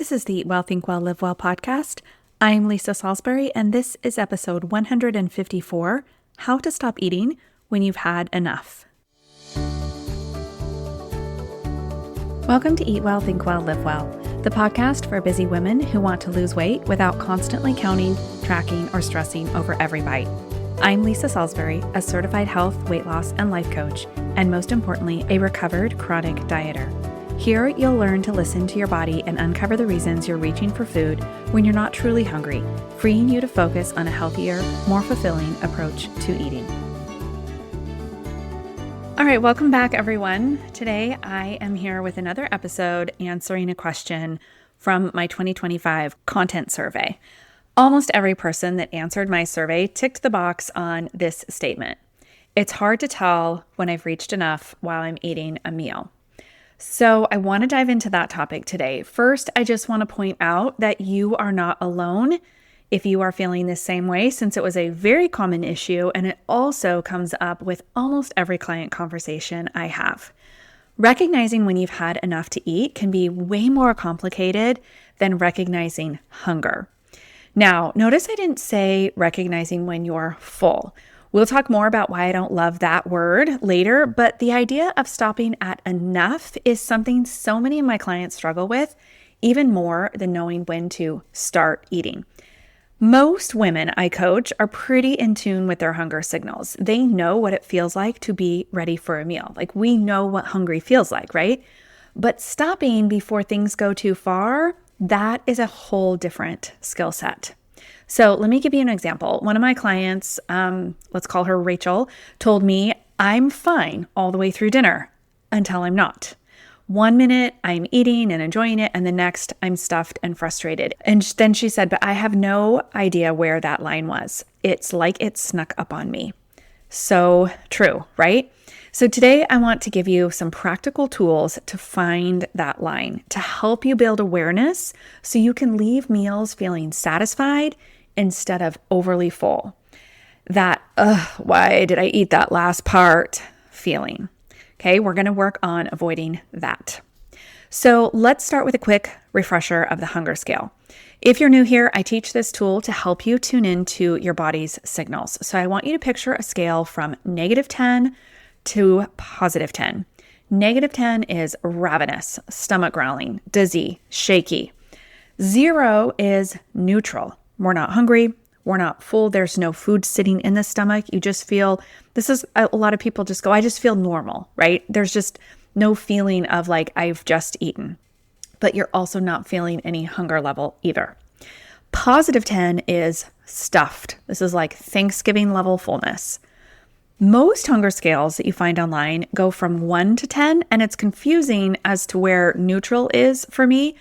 This is the Eat Well, Think Well, Live Well podcast. I'm Lisa Salisbury, and this is episode 154, How to Stop Eating When You've Had Enough. Welcome to Eat Well, Think Well, Live Well, the podcast for busy women who want to lose weight without constantly counting, tracking, or stressing over every bite. I'm Lisa Salisbury, a certified health, weight loss, and life coach, and most importantly, a recovered chronic dieter. Here, you'll learn to listen to your body and uncover the reasons you're reaching for food when you're not truly hungry, freeing you to focus on a healthier, more fulfilling approach to eating. All right, welcome back, everyone. Today, I am here with another episode answering a question from my 2025 content survey. Almost every person that answered my survey ticked the box on this statement. It's hard to tell when I've reached enough while I'm eating a meal. So I want to dive into that topic today. First, I just want to point out that you are not alone if you are feeling the same way, since it was a very common issue and it also comes up with almost every client conversation I have. Recognizing when you've had enough to eat can be way more complicated than recognizing hunger. Now, notice I didn't say recognizing when you're full. We'll talk more about why I don't love that word later, but the idea of stopping at enough is something so many of my clients struggle with, even more than knowing when to start eating. Most women I coach are pretty in tune with their hunger signals. They know what it feels like to be ready for a meal. Like, we know what hungry feels like, right? But stopping before things go too far, that is a whole different skill set. So let me give you an example. One of my clients, let's call her Rachel, told me I'm fine all the way through dinner until I'm not. 1 minute I'm eating and enjoying it, and the next I'm stuffed and frustrated. And then she said, but I have no idea where that line was. It's like it snuck up on me. So true, right? So today I want to give you some practical tools to find that line, to help you build awareness so you can leave meals feeling satisfied instead of overly full. That, why did I eat that last part feeling? Okay, we're going to work on avoiding that. So let's start with a quick refresher of the hunger scale. If you're new here, I teach this tool to help you tune into your body's signals. So I want you to picture a scale from -10 to +10. -10 is ravenous, stomach growling, dizzy, shaky. 0 is neutral. We're not hungry. We're not full. There's no food sitting in the stomach. You just feel, this is a lot of people just go, I just feel normal, right? There's just no feeling of like I've just eaten, but you're also not feeling any hunger level either. +10 is stuffed. This is like Thanksgiving level fullness. Most hunger scales that you find online go from 1 to 10, and it's confusing as to where neutral is for me.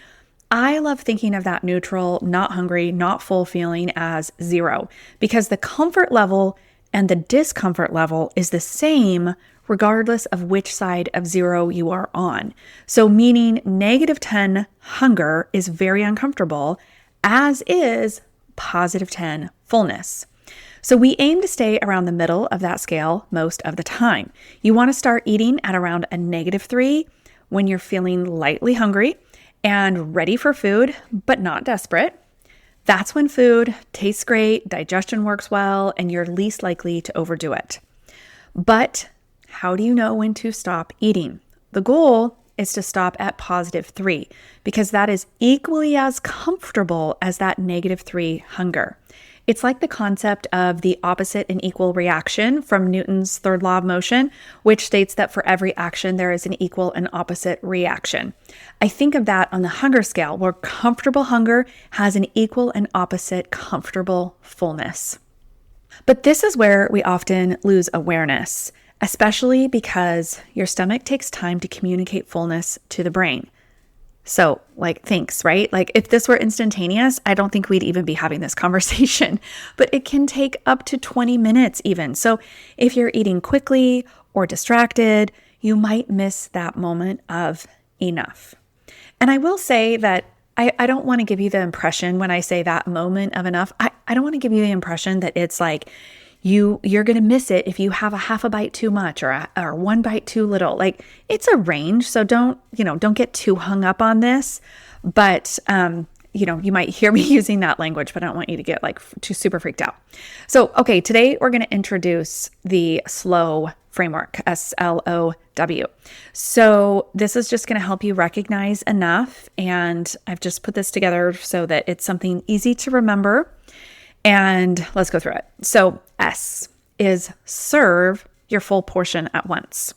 I love thinking of that neutral, not hungry, not full feeling as 0, because the comfort level and the discomfort level is the same regardless of which side of 0 you are on. So meaning -10 hunger is very uncomfortable, as is +10 fullness. So we aim to stay around the middle of that scale most of the time. You want to start eating at around a -3 when you're feeling lightly hungry and ready for food, but not desperate. That's when food tastes great, digestion works well, and you're least likely to overdo it. But how do you know when to stop eating? The goal is to stop at +3, because that is equally as comfortable as that -3 hunger. It's like the concept of the opposite and equal reaction from Newton's third law of motion, which states that for every action, there is an equal and opposite reaction. I think of that on the hunger scale, where comfortable hunger has an equal and opposite comfortable fullness. But this is where we often lose awareness, especially because your stomach takes time to communicate fullness to the brain. So thanks, right? If this were instantaneous, I don't think we'd even be having this conversation, but it can take up to 20 minutes even. So if you're eating quickly or distracted, you might miss that moment of enough. And I will say that I don't want to give you the impression when I say that moment of enough, I don't want to give you the impression that it's like you're going to miss it if you have a half a bite too much or 1 bite too little. It's a range. So don't get too hung up on this. But, you might hear me using that language, but I don't want you to get like too super freaked out. So, okay, today we're going to introduce the S.L.O.W framework, S.L.O.W. So this is just going to help you recognize enough. And I've just put this together so that it's something easy to remember. And let's go through it. So S is serve your full portion at once.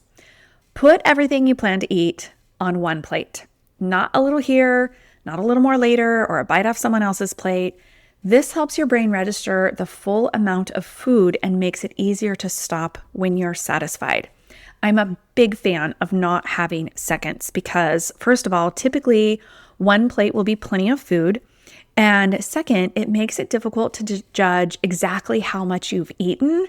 Put everything you plan to eat on one plate, not a little here, not a little more later, or a bite off someone else's plate. This helps your brain register the full amount of food and makes it easier to stop when you're satisfied. I'm a big fan of not having seconds because, first of all, typically one plate will be plenty of food. And second, it makes it difficult to judge exactly how much you've eaten,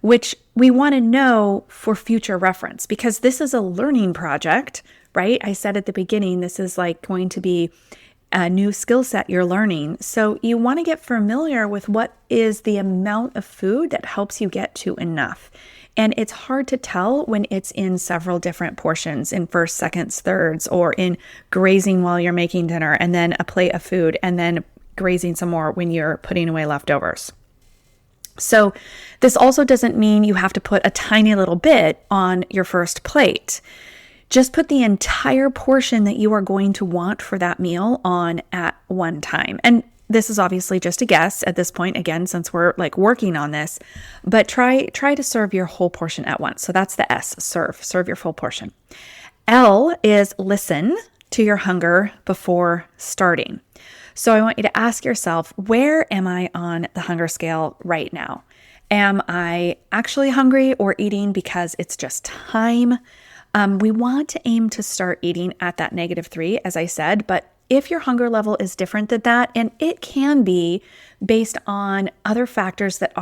which we want to know for future reference because this is a learning project, right? I said at the beginning, this is like going to be a new skill set you're learning. So you want to get familiar with what is the amount of food that helps you get to enough. And it's hard to tell when it's in several different portions, in first, seconds, thirds, or in grazing while you're making dinner, and then a plate of food, and then grazing some more when you're putting away leftovers. So this also doesn't mean you have to put a tiny little bit on your first plate. Just put the entire portion that you are going to want for that meal on at one time. And this is obviously just a guess at this point, again, since we're like working on this, but try to serve your whole portion at once. So that's the S, serve your full portion. L is listen to your hunger before starting. So I want you to ask yourself, where am I on the hunger scale right now? Am I actually hungry or eating because it's just time? We want to aim to start eating at that -3, as I said, but if your hunger level is different than that, and it can be based on other factors that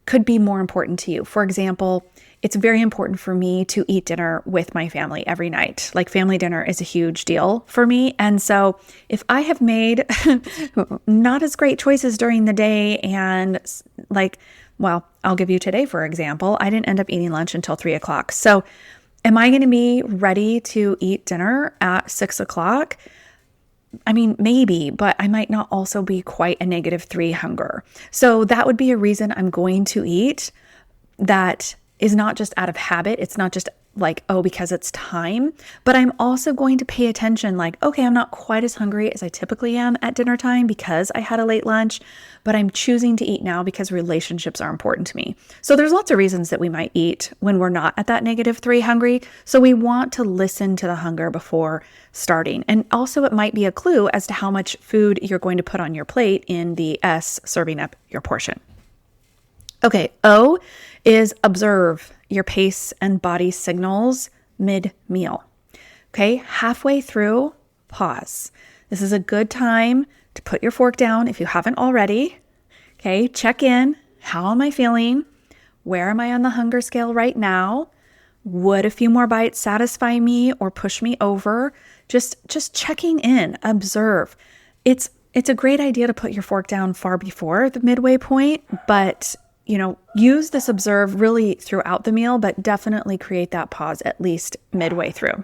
could be more important to you. For example, it's very important for me to eat dinner with my family every night. Like family dinner is a huge deal for me. And so if I have made not as great choices during the day and I'll give you today, for example, I didn't end up eating lunch until 3 o'clock. So am I going to be ready to eat dinner at 6 o'clock? I mean, maybe, but I might not also be quite a -3 hunger. So that would be a reason I'm going to eat that is not just out of habit. It's not just like, oh, because it's time, but I'm also going to pay attention like, okay, I'm not quite as hungry as I typically am at dinner time because I had a late lunch, but I'm choosing to eat now because relationships are important to me. So there's lots of reasons that we might eat when we're not at that -3 hungry. So we want to listen to the hunger before starting. And also it might be a clue as to how much food you're going to put on your plate in the S, serving up your portion. Okay, O is observe your pace and body signals mid-meal. Okay, halfway through, pause. This is a good time to put your fork down if you haven't already. Okay, check in. How am I feeling? Where am I on the hunger scale right now? Would a few more bites satisfy me or push me over? Just checking in, observe. It's a great idea to put your fork down far before the midway point, but use this observe really throughout the meal, but definitely create that pause at least midway through.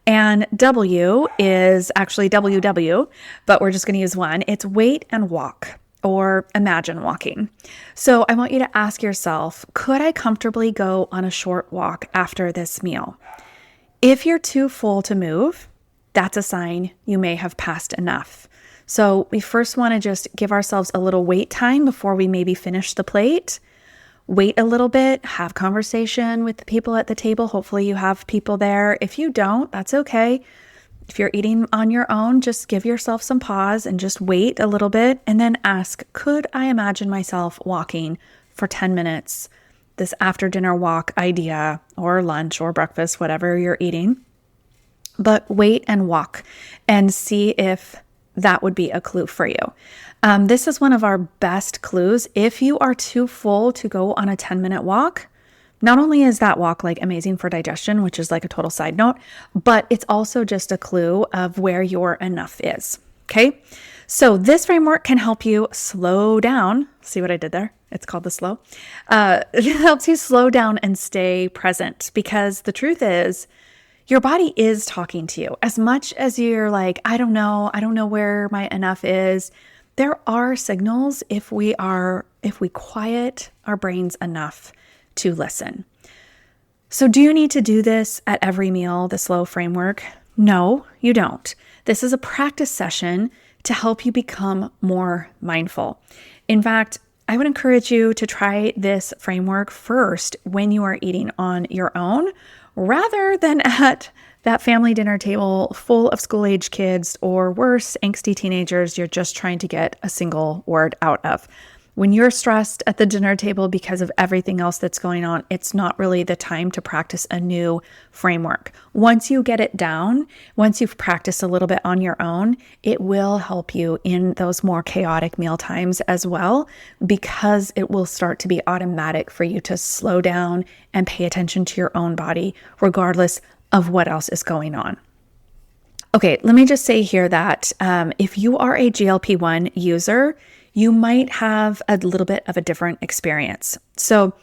And W is actually WW, but we're just going to use one. It's wait and walk or imagine walking. So I want you to ask yourself, could I comfortably go on a short walk after this meal? If you're too full to move, that's a sign you may have passed enough. So we first want to just give ourselves a little wait time before we maybe finish the plate. Wait a little bit, have conversation with the people at the table. Hopefully you have people there. If you don't, that's okay. If you're eating on your own, just give yourself some pause and just wait a little bit and then ask, could I imagine myself walking for 10 minutes, this after dinner walk idea or lunch or breakfast, whatever you're eating. But wait and walk and see if that would be a clue for you. This is one of our best clues. If you are too full to go on a 10-minute walk, not only is that walk like amazing for digestion, which is like a total side note, but it's also just a clue of where your enough is. Okay. So this framework can help you slow down. See what I did there? It's called the slow. It helps you slow down and stay present because the truth is your body is talking to you. As much as you're like, I don't know where my enough is. There are signals if we quiet our brains enough to listen. So do you need to do this at every meal, the S.L.O.W framework? No, you don't. This is a practice session to help you become more mindful. In fact, I would encourage you to try this framework first when you are eating on your own, rather than at that family dinner table full of school-age kids, or worse, angsty teenagers you're just trying to get a single word out of. When you're stressed at the dinner table because of everything else that's going on, it's not really the time to practice a new framework. Once you get it down, once you've practiced a little bit on your own, it will help you in those more chaotic meal times as well, because it will start to be automatic for you to slow down and pay attention to your own body, regardless of what else is going on. Okay, let me just say here that if you are a GLP-1 user, you might have a little bit of a different experience. So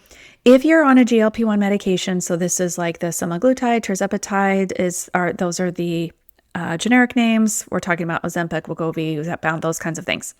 if you're on a GLP-1 medication, so this is like the semaglutide, tirzepatide, those are the generic names. We're talking about Ozempic, Wegovy, Zepbound, those kinds of things.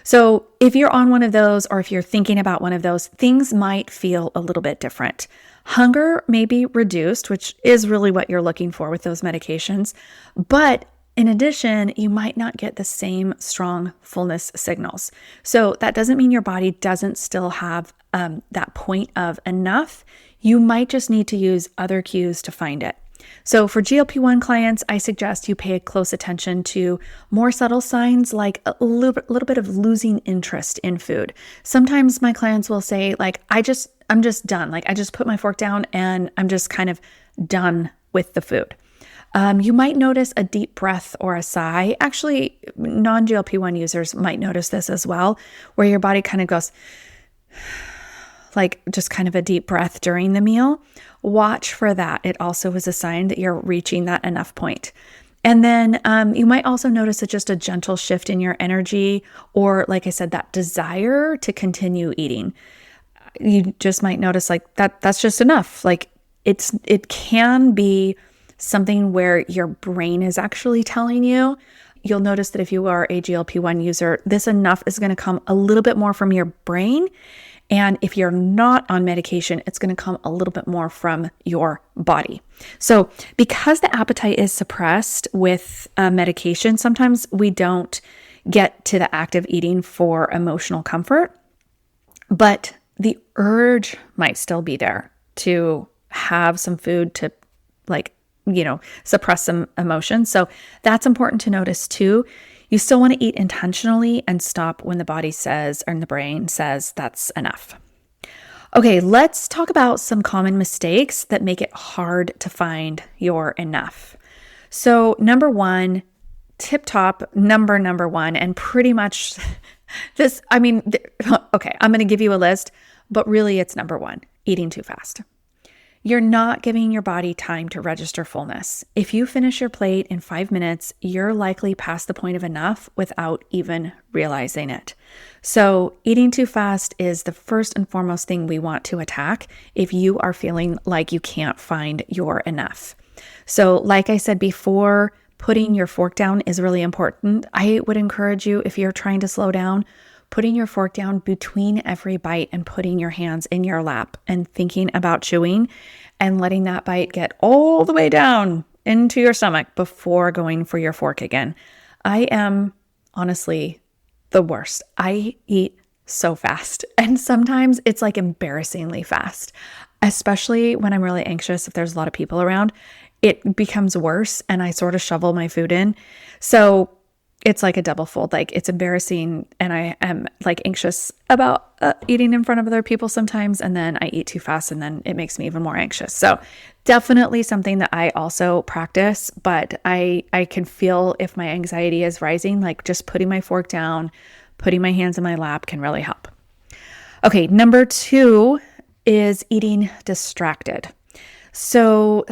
So if you're on one of those, or if you're thinking about one of those, things might feel a little bit different. Hunger may be reduced, which is really what you're looking for with those medications. But in addition, you might not get the same strong fullness signals. So that doesn't mean your body doesn't still have that point of enough. You might just need to use other cues to find it. So for GLP-1 clients, I suggest you pay close attention to more subtle signs, like a little bit of losing interest in food. Sometimes my clients will say, like, I'm just done. Like, I just put my fork down and I'm just kind of done with the food. You might notice a deep breath or a sigh. Actually, non-GLP-1 users might notice this as well, where your body kind of goes, like just kind of a deep breath during the meal. Watch for that. It also is a sign that you're reaching that enough point. And then you might also notice just a gentle shift in your energy, or like I said, that desire to continue eating. You just might notice like that's just enough. Like it can be something where your brain is actually telling you. You'll notice that if you are a GLP-1 user, this enough is going to come a little bit more from your brain. And if you're not on medication, it's going to come a little bit more from your body. So because the appetite is suppressed with medication, sometimes we don't get to the act of eating for emotional comfort, but the urge might still be there to have some food to suppress some emotions. So that's important to notice too. You still want to eat intentionally and stop when the body says, or the brain says, that's enough. Okay, let's talk about some common mistakes that make it hard to find your enough. So number one, number one, and pretty much this, okay, I'm going to give you a list, but really it's number one, eating too fast. You're not giving your body time to register fullness. If you finish your plate in 5 minutes, you're likely past the point of enough without even realizing it. So eating too fast is the first and foremost thing we want to attack if you are feeling like you can't find your enough. So like I said before, putting your fork down is really important. I would encourage you, if you're trying to slow down, putting your fork down between every bite and putting your hands in your lap and thinking about chewing and letting that bite get all the way down into your stomach before going for your fork again. I am honestly the worst. I eat so fast, and sometimes it's like embarrassingly fast, especially when I'm really anxious. If there's a lot of people around, it becomes worse and I sort of shovel my food in. So it's like a double fold. Like, it's embarrassing and I am like anxious about eating in front of other people sometimes. And then I eat too fast and then it makes me even more anxious. So definitely something that I also practice, but I can feel if my anxiety is rising, like just putting my fork down, putting my hands in my lap can really help. Okay. Number two is eating distracted. So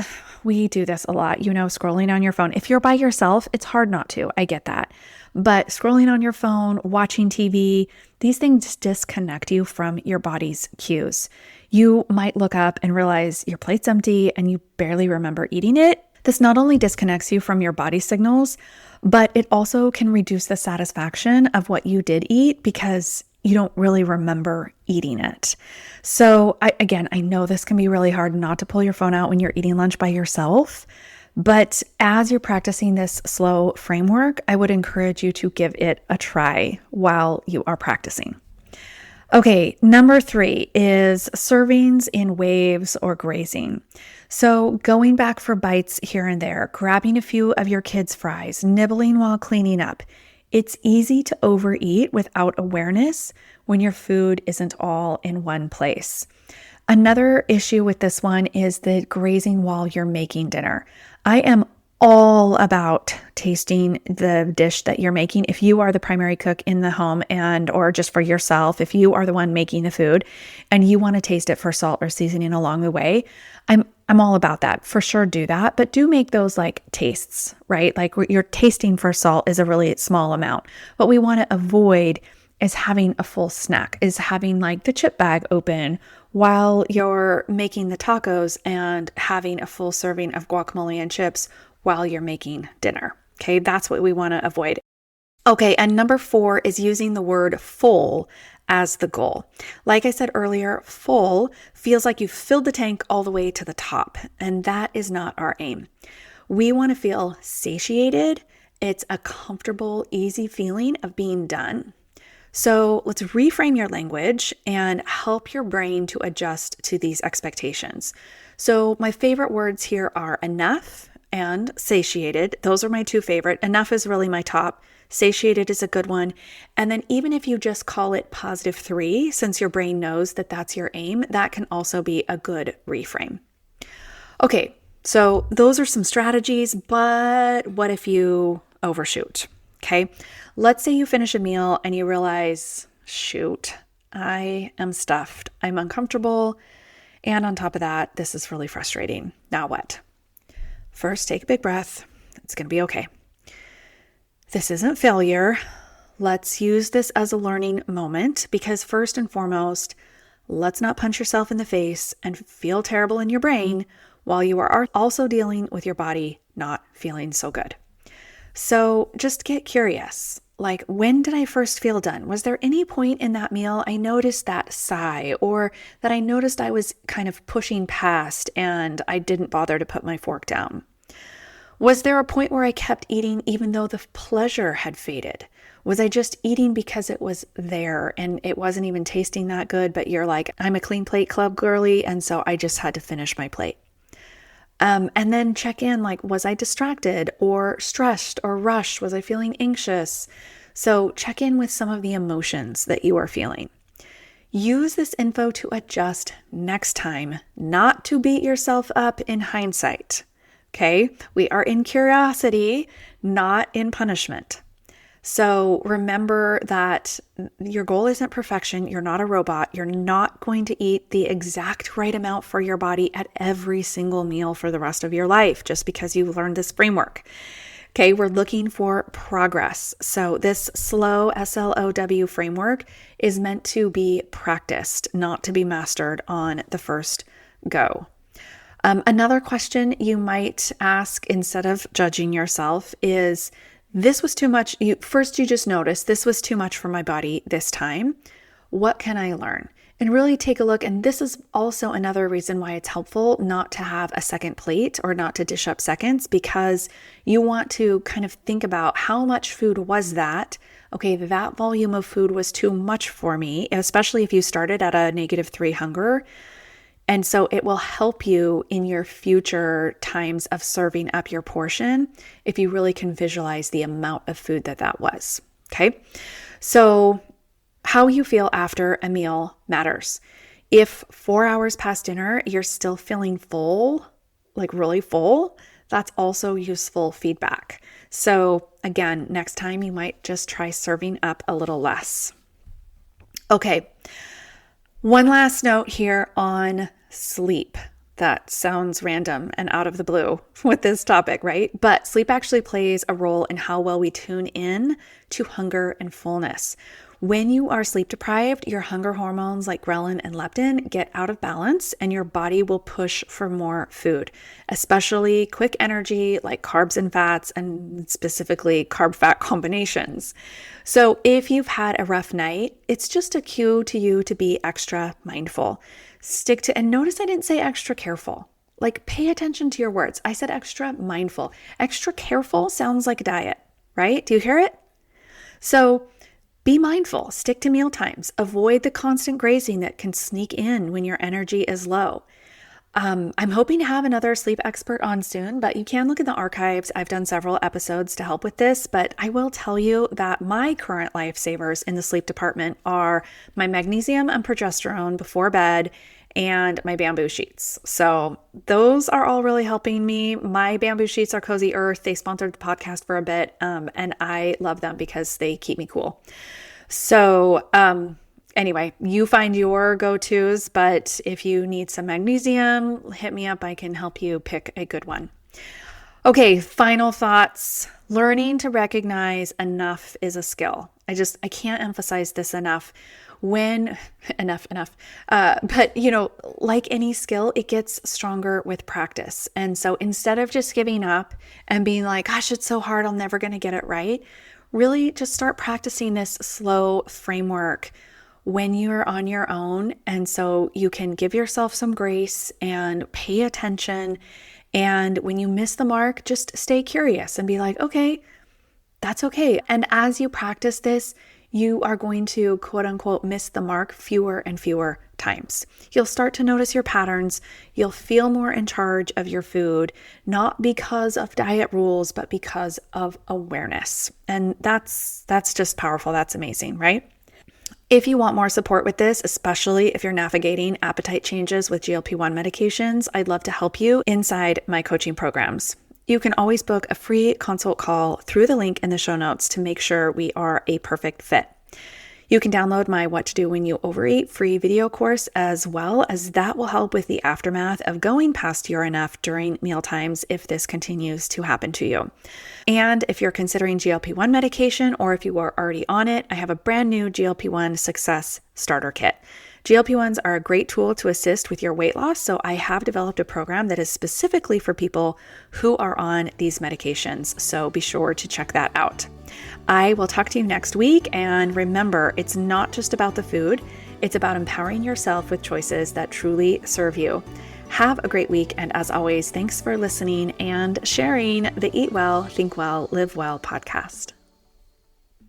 we do this a lot, scrolling on your phone. If you're by yourself, it's hard not to. I get that. But scrolling on your phone, watching TV, these things disconnect you from your body's cues. You might look up and realize your plate's empty and you barely remember eating it. This not only disconnects you from your body signals, but it also can reduce the satisfaction of what you did eat because you don't really remember eating it. So I know this can be really hard not to pull your phone out when you're eating lunch by yourself. But as you're practicing this S.L.O.W framework, I would encourage you to give it a try while you are practicing. Okay, number 3 is servings in waves or grazing. So going back for bites here and there, grabbing a few of your kids' fries, nibbling while cleaning up. It's easy to overeat without awareness when your food isn't all in one place. Another issue with this one is the grazing while you're making dinner. I am all about tasting the dish that you're making. If you are the primary cook in the home or just for yourself, if you are the one making the food and you want to taste it for salt or seasoning along the way, I'm all about that. For sure do that, but do make those like tastes, right? Like you're tasting for salt is a really small amount. What we want to avoid is having a full snack, is having like the chip bag open while you're making the tacos and having a full serving of guacamole and chips while you're making dinner. Okay, that's what we want to avoid. Okay, and number 4 is using the word full as the goal. Like I said earlier, full feels like you've filled the tank all the way to the top, and that is not our aim. We want to feel satiated. It's a comfortable, easy feeling of being done. So let's reframe your language and help your brain to adjust to these expectations. So my favorite words here are enough and satiated. Those are my 2 favorite. Enough is really my top. Satiated is a good one. And then even if you just call it +3, since your brain knows that that's your aim, that can also be a good reframe. Okay, so those are some strategies, but what if you overshoot? Okay, let's say you finish a meal and you realize, shoot, I am stuffed. I'm uncomfortable. And on top of that, this is really frustrating. Now what? First, take a big breath. It's going to be okay. This isn't failure. Let's use this as a learning moment because first and foremost, let's not punch yourself in the face and feel terrible in your brain while you are also dealing with your body not feeling so good. So just get curious. Like, when did I first feel done? Was there any point in that meal I noticed that sigh or that I noticed I was kind of pushing past and I didn't bother to put my fork down? Was there a point where I kept eating even though the pleasure had faded? Was I just eating because it was there and it wasn't even tasting that good, but you're like, I'm a clean plate club girly, and so I just had to finish my plate? And then check in, like, was I distracted or stressed or rushed? Was I feeling anxious? So check in with some of the emotions that you are feeling. Use this info to adjust next time, not to beat yourself up in hindsight. Okay? We are in curiosity, not in punishment. So remember that your goal isn't perfection. You're not a robot. You're not going to eat the exact right amount for your body at every single meal for the rest of your life just because you learned this framework. Okay, we're looking for progress. So this S.L.O.W, S.L.O.W framework is meant to be practiced, not to be mastered on the first go. Another question you might ask instead of judging yourself is, this was too much. You just noticed this was too much for my body this time. What can I learn? And really take a look. And this is also another reason why it's helpful not to have a second plate or not to dish up seconds, because you want to kind of think about how much food was that. Okay, that volume of food was too much for me, especially if you started at a -3 hunger. And so it will help you in your future times of serving up your portion if you really can visualize the amount of food that was. Okay. So how you feel after a meal matters. If 4 hours past dinner, you're still feeling full, like really full, that's also useful feedback. So again, next time you might just try serving up a little less. Okay. One last note here on sleep. that sounds random and out of the blue with this topic, right? But sleep actually plays a role in how well we tune in to hunger and fullness. When you are sleep deprived, your hunger hormones like ghrelin and leptin get out of balance and your body will push for more food, especially quick energy like carbs and fats, and specifically carb-fat combinations. So if you've had a rough night, it's just a cue to you to be extra mindful. And notice I didn't say extra careful. Like, pay attention to your words. I said extra mindful. Extra careful sounds like a diet, right? Do you hear it? So be mindful, stick to meal times, avoid the constant grazing that can sneak in when your energy is low. I'm hoping to have another sleep expert on soon, but you can look in the archives. I've done several episodes to help with this, but I will tell you that my current lifesavers in the sleep department are my magnesium and progesterone before bed and my bamboo sheets. So those are all really helping me. My bamboo sheets are Cozy Earth. They sponsored the podcast for a bit, and I love them because they keep me cool. So anyway, you find your go-tos, but if you need some magnesium, hit me up. I can help you pick a good one. Okay, final thoughts. Learning to recognize enough is a skill. I can't emphasize this enough. But like any skill, it gets stronger with practice. And so instead of just giving up and being like, gosh, it's so hard, I'm never going to get it right, really just start practicing this slow framework when you're on your own. And so you can give yourself some grace and pay attention. And when you miss the mark, just stay curious and be like, okay, that's okay. And as you practice this, you are going to quote unquote miss the mark fewer and fewer times. You'll start to notice your patterns. You'll feel more in charge of your food, not because of diet rules, but because of awareness. And that's just powerful. That's amazing, right? If you want more support with this, especially if you're navigating appetite changes with GLP-1 medications, I'd love to help you inside my coaching programs. You can always book a free consult call through the link in the show notes to make sure we are a perfect fit. You can download my What to Do When You Overeat free video course, as well as that will help with the aftermath of going past your enough during meal times if this continues to happen to you. And if you're considering GLP-1 medication, or if you are already on it, I have a brand new GLP-1 Success Starter Kit. GLP-1s are a great tool to assist with your weight loss, so I have developed a program that is specifically for people who are on these medications, so be sure to check that out. I will talk to you next week, and remember, it's not just about the food, it's about empowering yourself with choices that truly serve you. Have a great week, and as always, thanks for listening and sharing the Eat Well, Think Well, Live Well podcast.